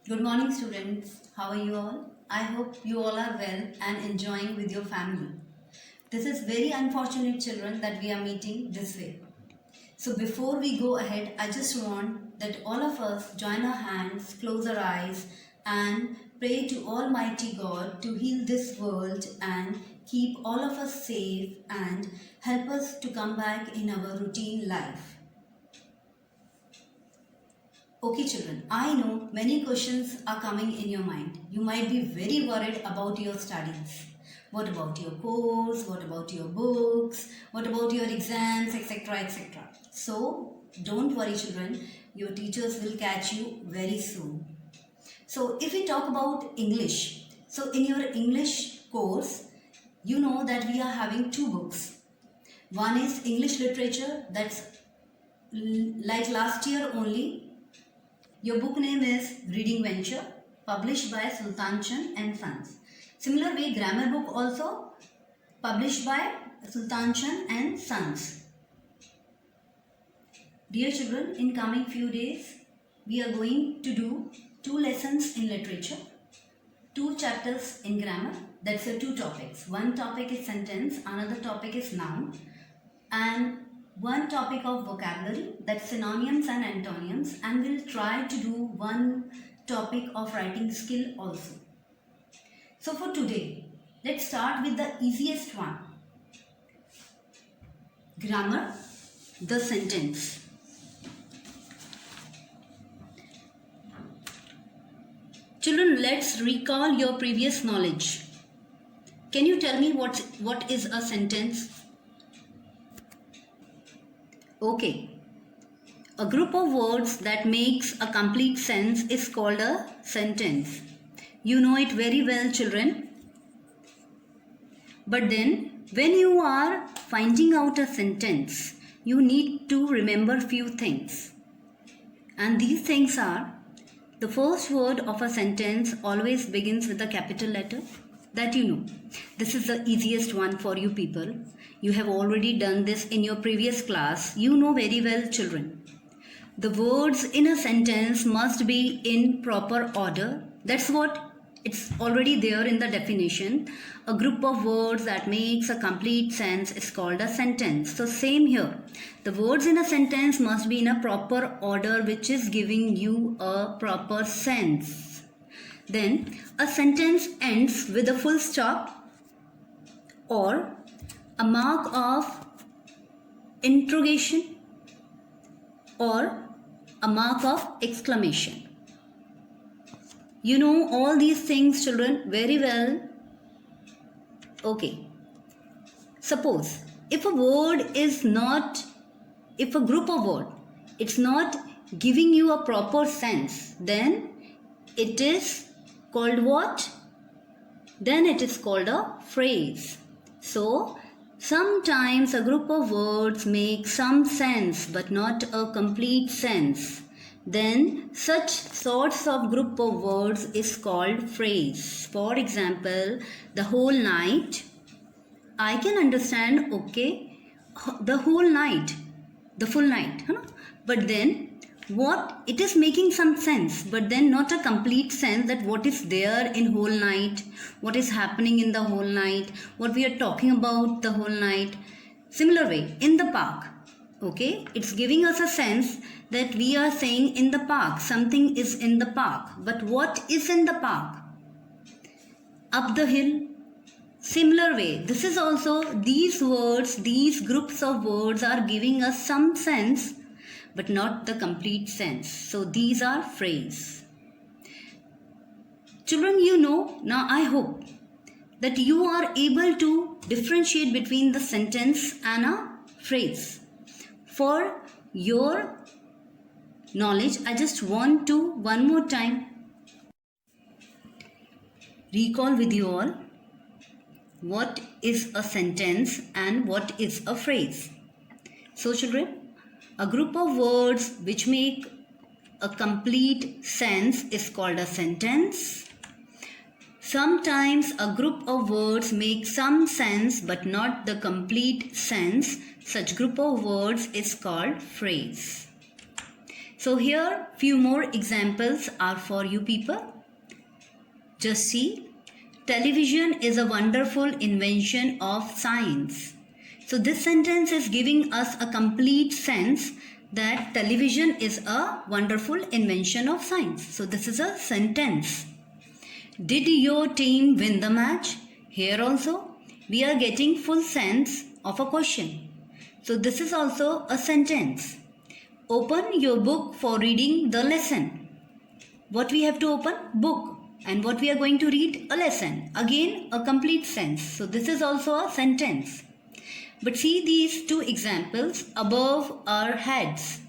Good morning, students. How are you all? I hope you all are well and enjoying with your family. This is very unfortunate, children, that we are meeting this way. So before we go ahead, I just want that all of us join our hands, close our eyes and pray to Almighty God to heal this world and keep all of us safe and help us to come back in our routine life. Okay children, I know many questions are coming in your mind. You might be very worried about your studies. What about your course? What about your books? What about your exams, etc., etc. So don't worry children, your teachers will catch you very soon. So if we talk about English, so in your English course, you know that we are having two books. One is English literature, that's like last year only. Your book name is Reading Venture, published by Sultan Chand and Sons. Similar way, grammar book also published by Sultan Chand and Sons. Dear children, in coming few days, we are going to do 2 lessons in literature, 2 chapters in grammar. That's the 2 topics. One topic is sentence, another topic is noun, and one topic of vocabulary, that's synonyms and antonyms, and we'll try to do one topic of writing skill also. So for today, let's start with the easiest one. Grammar, the sentence. Children, let's recall your previous knowledge. Can you tell me what is a sentence? Okay, a group of words that makes a complete sense is called a sentence. You know it very well, children. But then, when you are finding out a sentence, you need to remember few things. And these things are, the first word of a sentence always begins with a capital letter. That you know. This is the easiest one for you people. You have already done this in your previous class. You know very well, children. The words in a sentence must be in proper order. That's what it's already there in the definition. A group of words that makes a complete sense is called a sentence. So same here. The words in a sentence must be in a proper order, which is giving you a proper sense. Then a sentence ends with a full stop or a mark of interrogation or a mark of exclamation. You know all these things, children, very well. Okay. Suppose if a word is not, if a group of words, it's not giving you a proper sense, then it is called what? Then it is called a phrase. So, sometimes a group of words make some sense but not a complete sense. Then such sorts of group of words is called phrase. For example, the whole night. I can understand, okay, the whole night, the full night. Huh? But then what it is making some sense, but then not a complete sense that what is there in whole night, what is happening in the whole night, what we are talking about the whole night. Similar way, in the park, okay, it's giving us a sense that we are saying in the park, something is in the park, but what is in the park? Up the hill. Similar way, this is also, these words, these groups of words are giving us some sense but not the complete sense. So these are phrases. Children, you know, now I hope that you are able to differentiate between the sentence and a phrase. For your knowledge, I just want to one more time recall with you all what is a sentence and what is a phrase. So children, a group of words which make a complete sense is called a sentence. Sometimes a group of words make some sense but not the complete sense. Such group of words is called phrase. So here few more examples are for you people. Just see, television is a wonderful invention of science. So this sentence is giving us a complete sense that television is a wonderful invention of science. So this is a sentence. Did your team win the match? Here also we are getting full sense of a question. So this is also a sentence. Open your book for reading the lesson. What we have to open? Book. And what we are going to read? A lesson. Again, a complete sense. So this is also a sentence. But see these two examples above our heads.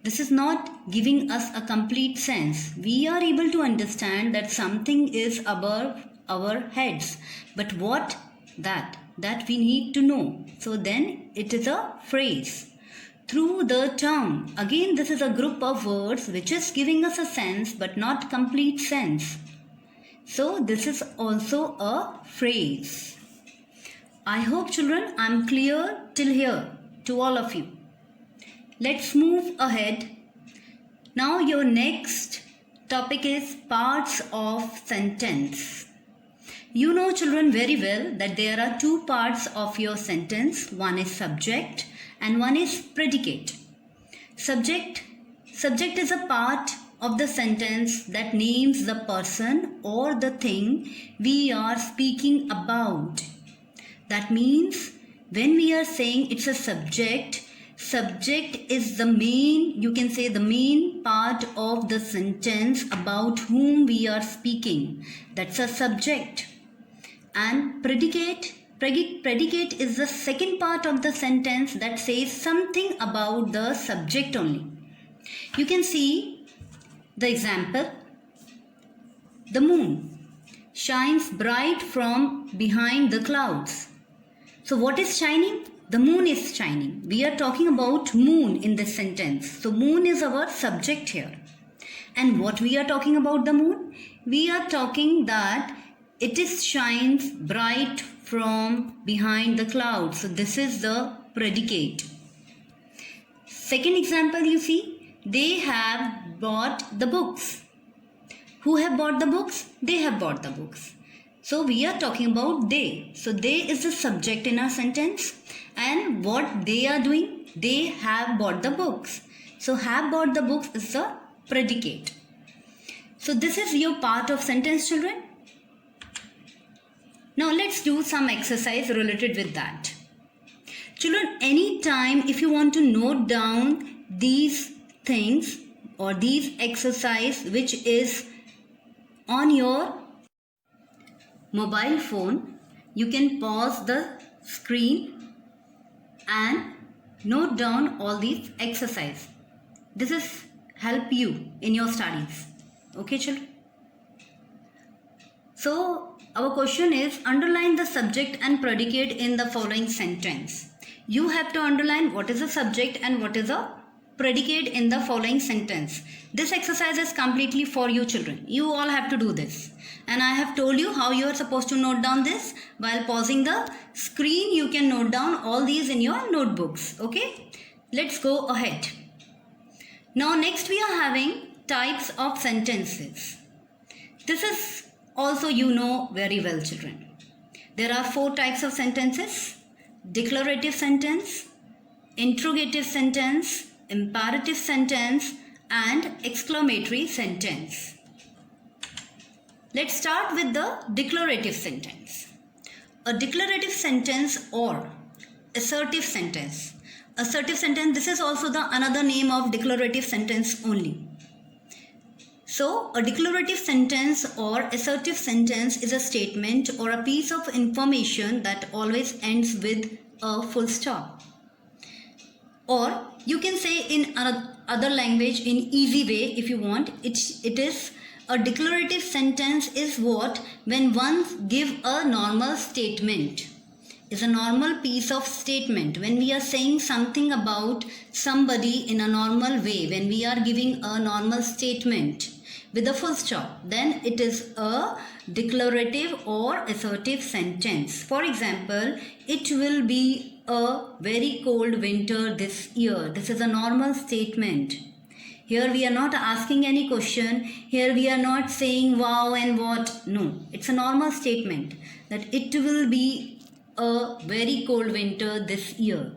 This is not giving us a complete sense. We are able to understand that something is above our heads. But what that? That we need to know. So then it is a phrase. Through the town. Again, this is a group of words which is giving us a sense but not complete sense. So this is also a phrase. I hope children I am clear till here to all of you. Let's move ahead. Now your next topic is parts of sentence. You know children very well that there are two parts of your sentence. One is subject and one is predicate. Subject is a part of the sentence that names the person or the thing we are speaking about. That means when we are saying it's a subject is the main, you can say the main part of the sentence about whom we are speaking. That's a subject. And predicate is the second part of the sentence that says something about the subject only. You can see the example. The moon shines bright from behind the clouds. So what is shining? The moon is shining. We are talking about moon in this sentence. So moon is our subject here. And what we are talking about the moon? We are talking that it is shines bright from behind the clouds. So this is the predicate. Second example you see, they have bought the books. Who have bought the books? They have bought the books. So we are talking about they. So they is the subject in our sentence. And what they are doing? They have bought the books. So have bought the books is the predicate. So this is your part of sentence children. Now let's do some exercise related with that. Children, anytime if you want to note down these things or these exercise which is on your mobile phone, you can pause the screen and note down all these exercise. This is help you in your studies. Okay children? So our question is underline the subject and predicate in the following sentence. You have to underline what is a subject and what is a predicate in the following sentence. This exercise is completely for you children. You all have to do this. And I have told you how you are supposed to note down this. While pausing the screen, you can note down all these in your notebooks. Okay? Let's go ahead. Now next we are having types of sentences. This is also you know very well children. There are 4 types of sentences. Declarative sentence, interrogative sentence, imperative sentence and exclamatory sentence. Let's start with the declarative sentence. A declarative sentence or assertive sentence. Assertive sentence, this is also the another name of declarative sentence only. So, a declarative sentence or assertive sentence is a statement or a piece of information that always ends with a full stop. Or you can say in other language in easy way if you want, it is a declarative sentence is what when one give a normal statement. Is a normal piece of statement. When we are saying something about somebody in a normal way, when we are giving a normal statement with a full stop, then it is a declarative or assertive sentence. For example, it will be a very cold winter this year. This is a normal statement. Here we are not asking any question. Here we are not saying wow and what. No, it's a normal statement that it will be a very cold winter this year.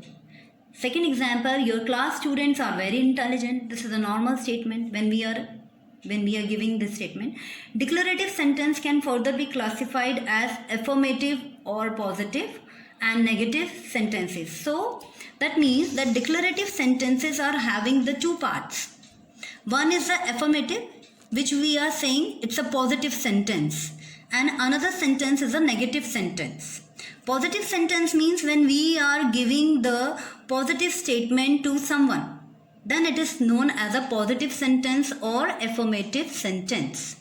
Second example, your class students are very intelligent. This is a normal statement when we are giving this statement. Declarative sentence can further be classified as affirmative or positive and negative sentences. So that means that declarative sentences are having the two parts. One is the affirmative, which we are saying it's a positive sentence, and another sentence is a negative sentence. Positive sentence means when we are giving the positive statement to someone, then it is known as a positive sentence or affirmative sentence.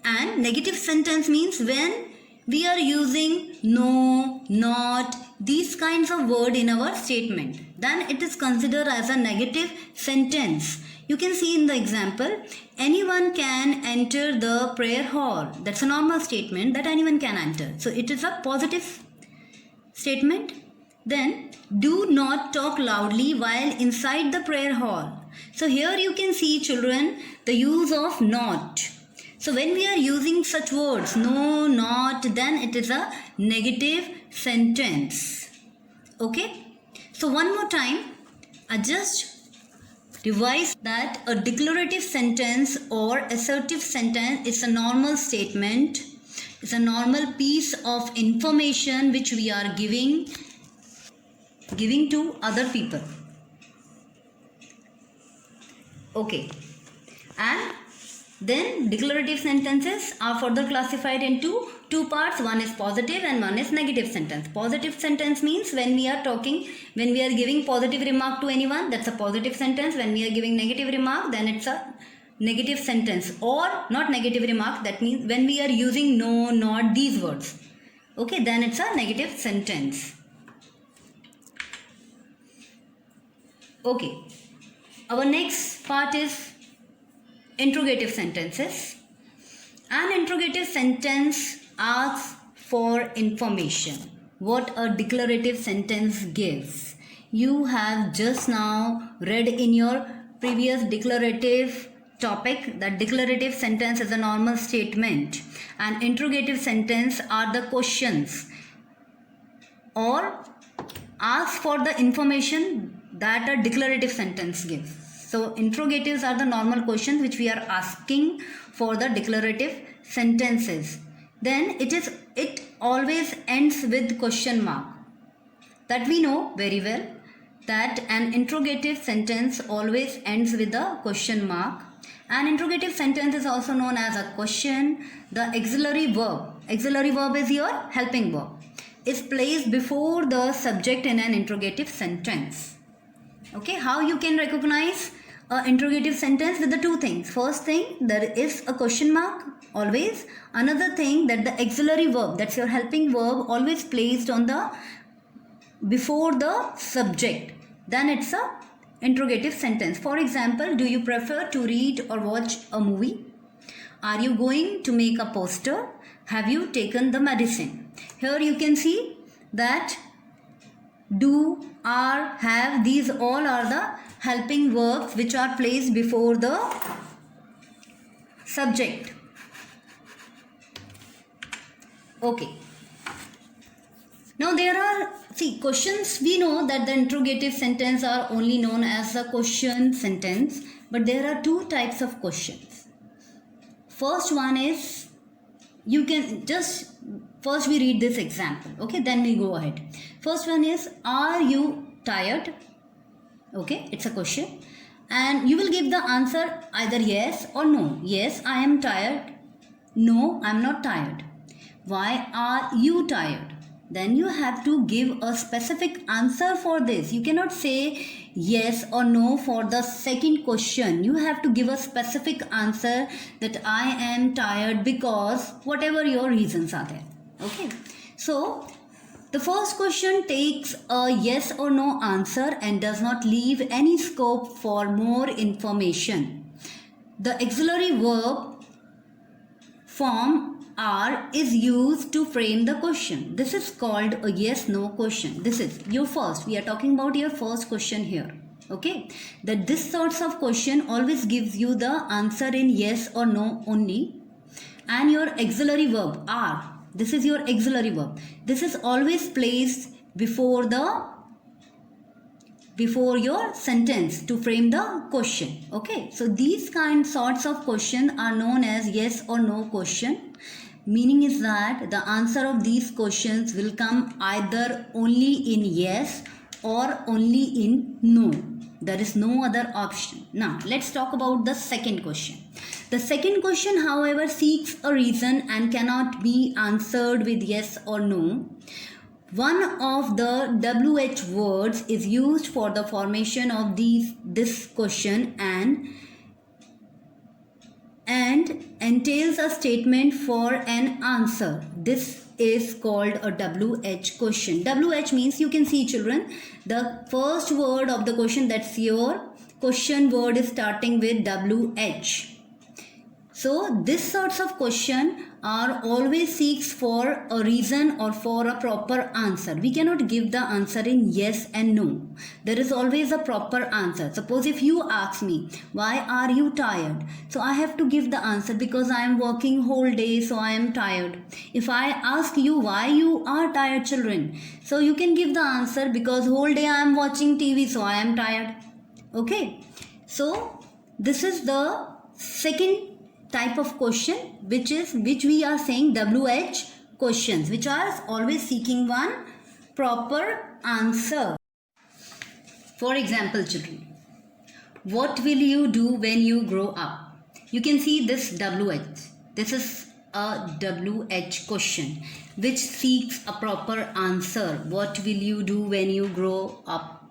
And negative sentence means when we are using no, not, these kinds of word in our statement, then it is considered as a negative sentence. You can see in the example, anyone can enter the prayer hall. That's a normal statement that anyone can enter. So it is a positive statement. Then, do not talk loudly while inside the prayer hall. So here you can see, children, the use of not. So when we are using such words, no, not, then it is a negative sentence. Okay? So one more time, I just revise that a declarative sentence or assertive sentence is a normal statement. It's a normal piece of information which we are giving to other people. Okay. And then declarative sentences are further classified into two parts. One is positive and one is negative sentence. Positive sentence means when we are giving positive remark to anyone, that's a positive sentence. When we are giving negative remark, then it's a negative sentence. Or not negative remark, that means when we are using no, not, these words. Okay, then it's a negative sentence. Okay, our next part is interrogative sentences. An interrogative sentence asks for information. What a declarative sentence gives. You have just now read in your previous declarative topic that declarative sentence is a normal statement and interrogative sentence are the questions or ask for the information that a declarative sentence gives. So interrogatives are the normal questions which we are asking for the declarative sentences. Then it always ends with question mark. That we know very well that an interrogative sentence always ends with a question mark. An interrogative sentence is also known as a question. The auxiliary verb is your helping verb, is placed before the subject in an interrogative sentence. Okay, how you can recognize an interrogative sentence? With the two things. First thing, there is a question mark always. Another thing, that the auxiliary verb, that's your helping verb, always placed on the before the subject. Then it's a interrogative sentence. For example, do you prefer to read or watch a movie? Are you going to make a poster? Have you taken the medicine? Here you can see that do, are, have, these all are the helping verbs which are placed before the subject. Okay. Now there are, questions, we know that the interrogative sentence are only known as a question sentence, but there are two types of questions. First one is, you can just, first we read this example, okay, then we go ahead. First one is, are you tired? Okay, it's a question. And you will give the answer either yes or no. Yes, I am tired. No, I am not tired. Why are you tired? Then you have to give a specific answer for this. You cannot say yes or no for the second question. You have to give a specific answer that I am tired because whatever your reasons are there. Okay. So the first question takes a yes or no answer and does not leave any scope for more information. The auxiliary verb form are is used to frame the question. This is called a yes-no question. This is your first. We are talking about your first question here. Okay, that this sorts of question always gives you the answer in yes or no only. And your auxiliary verb are, this is your auxiliary verb, this is always placed before your sentence to frame the question. Okay, so these sorts of questions are known as yes or no question. Meaning is that the answer of these questions will come either only in yes or only in no. There is no other option. Now let's talk about the second question. The second question, however, seeks a reason and cannot be answered with yes or no. One of the WH words is used for the formation of this question and entails a statement for an answer. This is called a WH question. WH means, you can see children, the first word of the question, that's your question word, is starting with WH. So this sorts of question are always seeks for a reason or for a proper answer. We cannot give the answer in yes and no. There is always a proper answer. Suppose if you ask me, why are you tired? So I have to give the answer because I am working whole day, so I am tired. If I ask you why you are tired, children, so you can give the answer because whole day I am watching TV, so I am tired. Okay. So this is the second type of question which we are saying WH questions, which are always seeking one proper answer. For example, children, what will you do when you grow up? You can see this WH. This is a WH question which seeks a proper answer. What will you do when you grow up?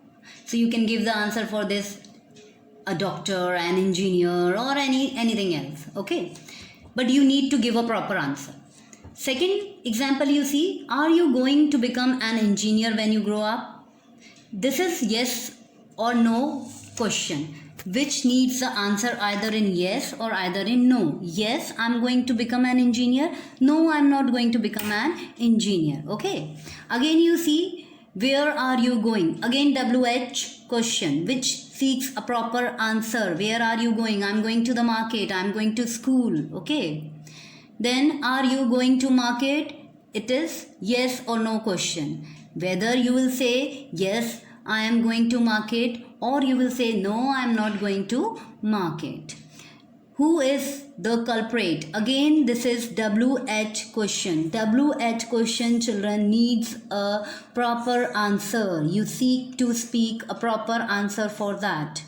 So you can give the answer for this, a doctor, an engineer, or anything else. Okay, but you need to give a proper answer. Second example, you see, are you going to become an engineer when you grow up? This is yes or no question which needs the answer either in yes or either in no. Yes, I'm going to become an engineer. No, I'm not going to become an engineer. Okay, again you see, where are you going? Again WH question which seeks a proper answer. Where are you going? I'm going to the market. I'm going to school. Okay. Then are you going to market? It is yes or no question. Whether you will say yes, I am going to market, or you will say no, I am not going to market. Who is the culprit? Again, this is WH question. WH question, children, needs a proper answer. You seek to speak a proper answer for that.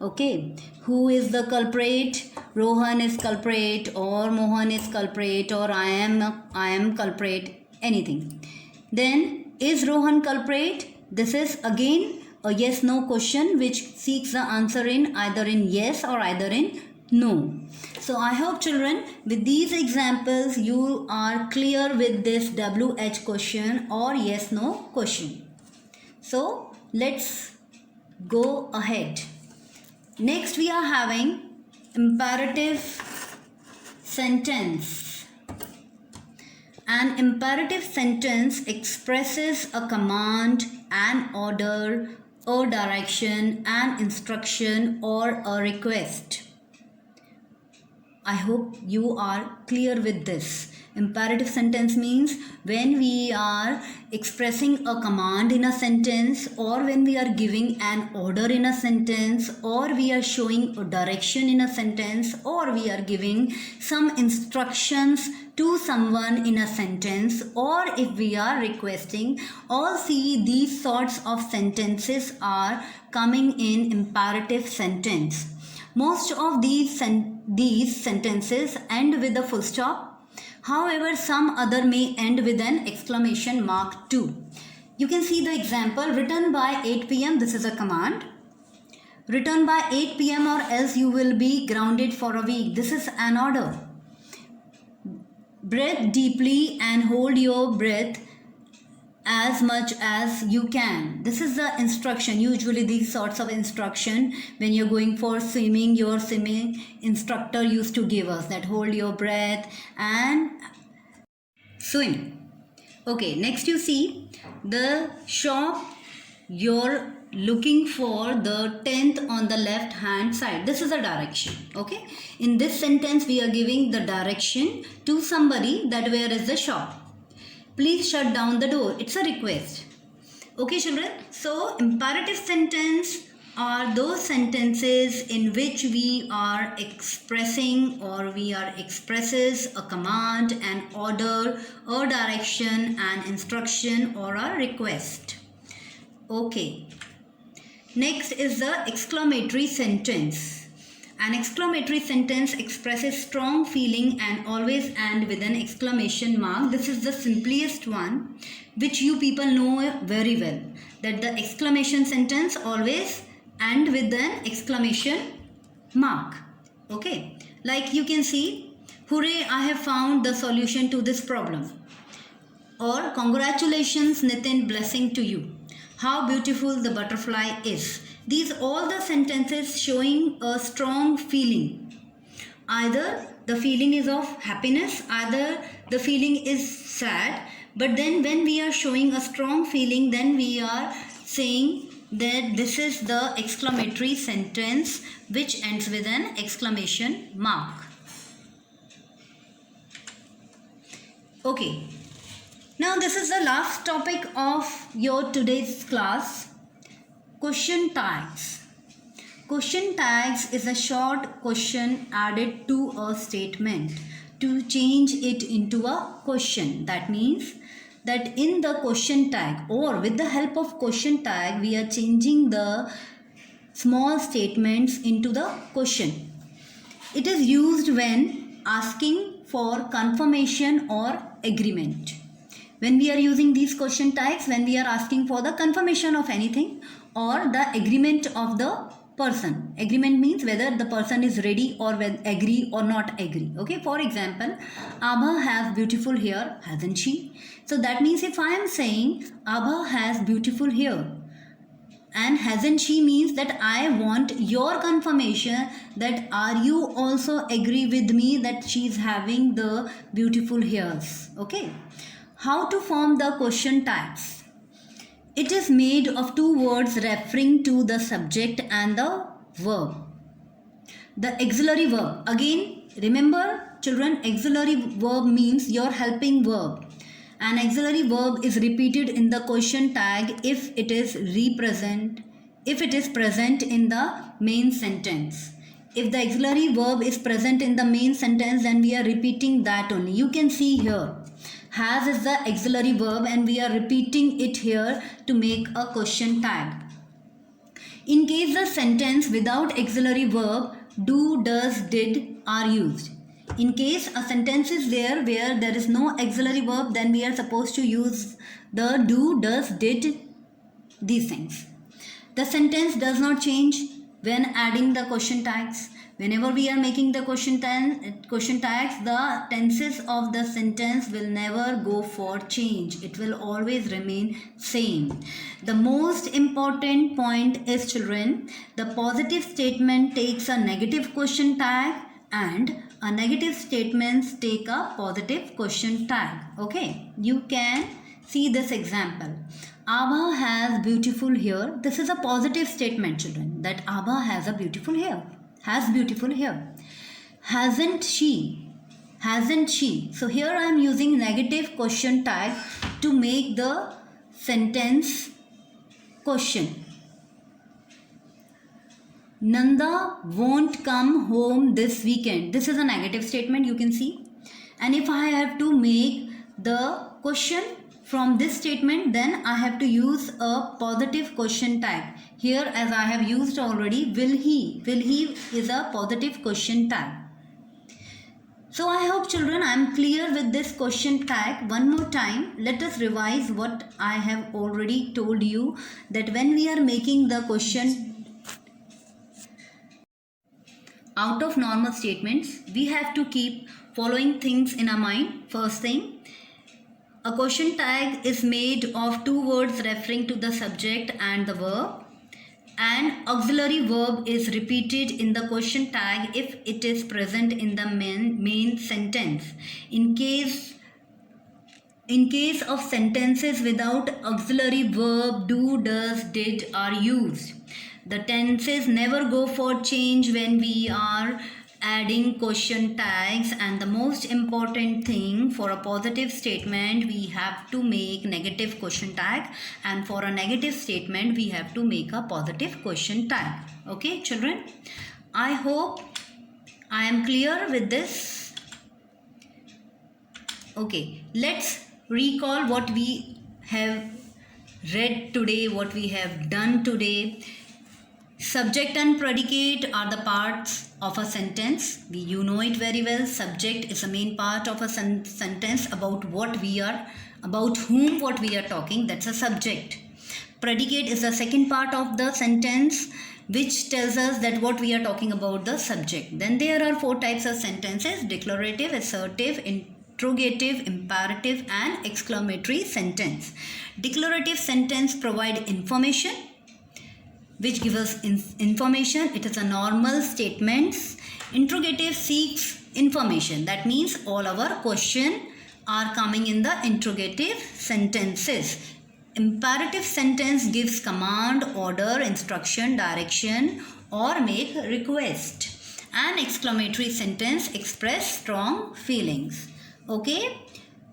Okay. Who is the culprit? Rohan is culprit, or Mohan is culprit, or I am culprit, anything. Then, is Rohan culprit? This is again a yes no question which seeks the answer in either in yes or either in no. So I hope, children, with these examples you are clear with this WH question or yes no question. So let's go ahead. Next we are having imperative sentence. An imperative sentence expresses a command, an order, a direction, an instruction, or a request. I hope you are clear with this. Imperative sentence means when we are expressing a command in a sentence, or when we are giving an order in a sentence, or we are showing a direction in a sentence, or we are giving some instructions to someone in a sentence, or if we are requesting. All see, these sorts of sentences are coming in imperative sentence. Most of these sentences end with a full stop. However, some other may end with an exclamation mark too. You can see the example, written by 8 p.m. This is a command. Return by 8 p.m. or else you will be grounded for a week. This is an order. Breathe deeply and hold your breath as much as you can. This is the instruction. Usually these sorts of instruction, when you're going for swimming, your swimming instructor used to give us that hold your breath and swim. Okay, next you see the shop your looking for the 10th on the left hand side. This is a direction. Okay. In this sentence, we are giving the direction to somebody that where is the shop. Please shut down the door. It's a request. Okay, children. So, imperative sentence are those sentences in which we are expressing or we are expresses a command, an order, a direction, an instruction or a request. Okay. Next is the exclamatory sentence. An exclamatory sentence expresses strong feeling and always end with an exclamation mark. This is the simplest one which you people know very well, that the exclamation sentence always end with an exclamation mark. Okay, like you can see, hooray, I have found the solution to this problem. Or congratulations Nitin, blessing to you. How beautiful the butterfly is. These all the sentences showing a strong feeling. Either the feeling is of happiness, either the feeling is sad. But then when we are showing a strong feeling, then we are saying that this is the exclamatory sentence which ends with an exclamation mark. Okay. Now this is the last topic of your today's class. Question tags. Question tags is a short question added to a statement to change it into a question. That means that in the question tag or with the help of question tag, we are changing the small statements into the question. It is used when asking for confirmation or agreement. When we are using these question tags, when we are asking for the confirmation of anything or the agreement of the person. Agreement means whether the person is ready or agree or not agree. Okay, for example, Abha has beautiful hair, hasn't she? So that means if I am saying Abha has beautiful hair and hasn't she means that I want your confirmation that are you also agree with me that she is having the beautiful hairs. Okay. How to form the question tags? It is made of two words referring to the subject and the verb. The auxiliary verb. Again, remember children, auxiliary verb means your helping verb. An auxiliary verb is repeated in the question tag if it is present in the main sentence. If the auxiliary verb is present in the main sentence, then we are repeating that only. You can see here. Has is the auxiliary verb and we are repeating it here to make a question tag. In case the sentence without auxiliary verb, do, does, did are used. In case a sentence is there where there is no auxiliary verb, then we are supposed to use the do, does, did, these things. The sentence does not change when adding the question tags. Whenever we are making the question tags, the tenses of the sentence will never go for change. It will always remain same. The most important point is children, the positive statement takes a negative question tag and a negative statements take a positive question tag. Okay, you can see this example. Abha has beautiful hair. This is a positive statement children, that Abha has a beautiful hair. Has beautiful hair. Hasn't she? Hasn't she? So here I am using negative question tag to make the sentence question. Nanda won't come home this weekend. This is a negative statement, you can see. And if I have to make the question from this statement, then I have to use a positive question tag. Here as I have used already, will he. Will he is a positive question tag. So I hope children I am clear with this question tag. One more time, let us revise what I have already told you, that when we are making the question out of normal statements, we have to keep following things in our mind. First thing, a question tag is made of two words referring to the subject and the verb. An auxiliary verb is repeated in the question tag if it is present in the main sentence. In case in case of sentences without auxiliary verb, do, does, did are used. The tenses never go for change when we are adding question tags, and the most important thing, for a positive statement we have to make negative question tag, and for a negative statement we have to make a positive question tag. Okay children, I hope I am clear with this. Okay, let's recall what we have read today, what we have done today. Subject and predicate are the parts of a sentence. You know it very well. Subject is the main part of a sentence about what we are, about whom what we are talking. That's a subject. Predicate is the second part of the sentence which tells us that what we are talking about the subject. Then there are 4 types of sentences: declarative, assertive, interrogative, imperative and exclamatory sentence. Declarative sentence provide information which gives us information. It is a normal statements. Interrogative seeks information. That means all our question are coming in the interrogative sentences. Imperative sentence gives command, order, instruction, direction or make request. An exclamatory sentence express strong feelings. Okay,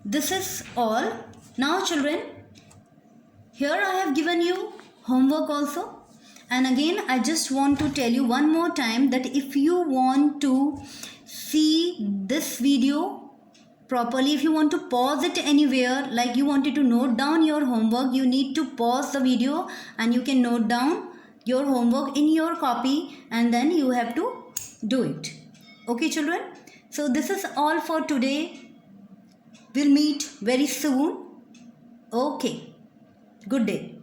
this is all. Now children, here I have given you homework also. And again, I just want to tell you one more time that if you want to see this video properly, if you want to pause it anywhere, like you wanted to note down your homework, you need to pause the video and you can note down your homework in your copy and then you have to do it. Okay children, so this is all for today. We'll meet very soon. Okay, good day.